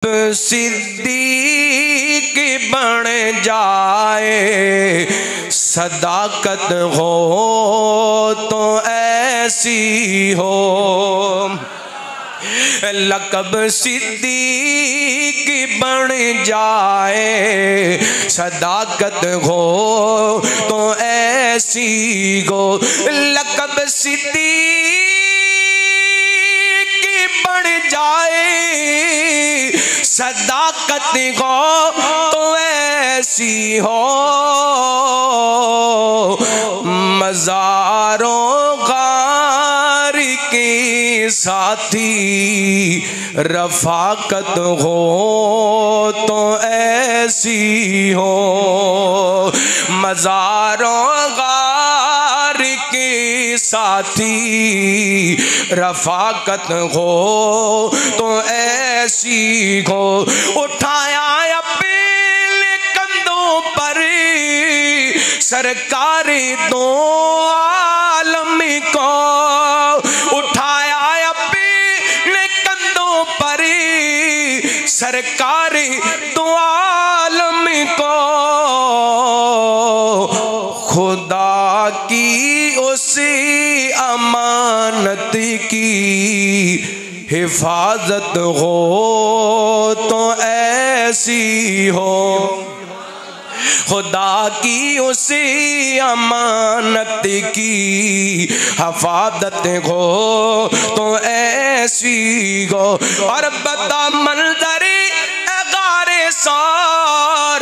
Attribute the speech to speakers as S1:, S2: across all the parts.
S1: सिद्दीक बन जाए, सदाकत हो तो ऐसी हो। लक़ब सिद्दीक बन जाए, सदाकत हो तो ऐसी हो। लक़ब सिद्दीक बन जाए, सदाकत हो तो ऐसी हो। मज़ारों गार के साथी रफ़ाकत हो तो ऐसी हो। मज़ारों गार के साथी रफ़ाकत हो तो ऐसी हो। उठाया अपने कंधों पर सरकार दो आलम को, उठाया अपने कंधों पर सरकार दो आलम को। खुदा की उस अमानत की हिफाजत हो तो ऐसी हो। खुदा की उसी अमानत की हिफाजत हो तो ऐसी हो। और बता मंजर गारे सार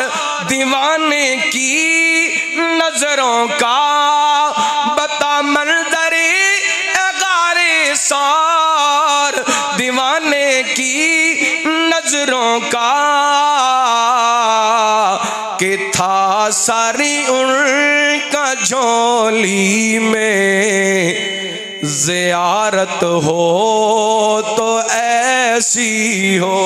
S1: दीवाने की नजरों का, बता मंजर गारे सार दीवाने की नजरों का, कि था सारी उनका झोली में ज़ियारत हो तो ऐसी हो।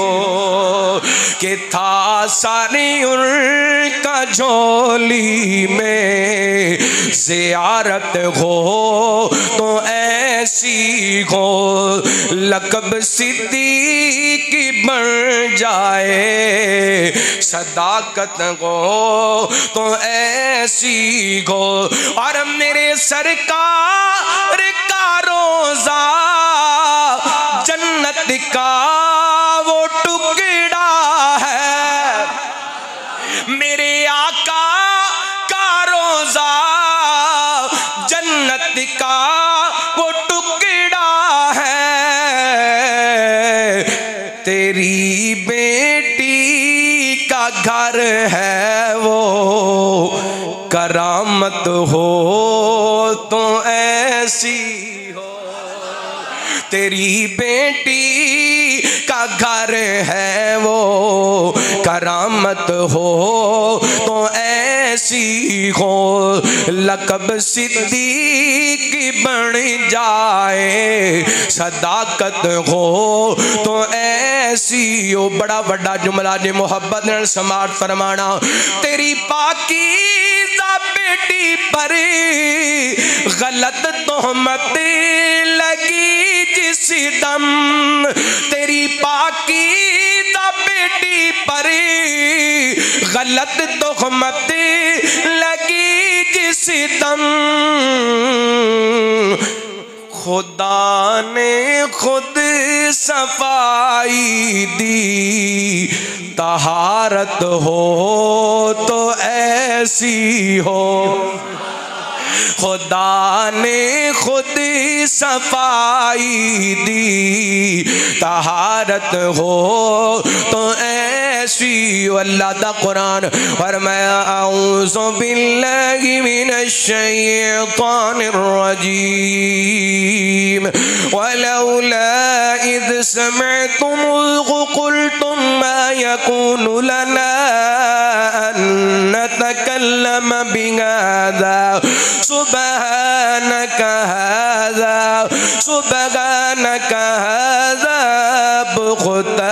S1: कि था सारी उनका झोली में ज़ियारत हो तो ऐसी हो। लक़ब सिद्दीक बन जाए, सदाकत हो तो ऐसी हो। और मेरे सरकार का रोज़ा जन्नत का वो टुकड़ा है। मेरे आका का रोज़ा जन्नत का वो टुकड़ा है। तेरी बेटी का घर है वो करामत हो तो ऐसी हो। तेरी बेटी का घर है वो करामत हो तो ऐसी हो। लक़ब सिद्दीक बन जाए, सदाकत हो तो ऐसी हो। बड़ा बड़ा जुमला ने मोहब्बत ने समाज फरमाना। तेरी पाकीज़ा बेटी पर गलत तोहमत लगी जिस दम, तेरी पाकीज़ा बेटी पर गलत तोहमत लगी जिस दम, खुदा ने खुद सफाई दी तहारत हो तो ऐसी हो। खुदा ने खुद सफाई दी तहारत हो तो ऐसी। अल्लाह दा कुरान फरमाया औज़ु बिल्लाहि मिनश शैतानिर रजीम वलौला इज़ समिअतुमूहु क़ुल्तुम मा यकूनु लना अन नतकल्लम बिहाज़ा सुब्हानका हाज़ा बुग़्तान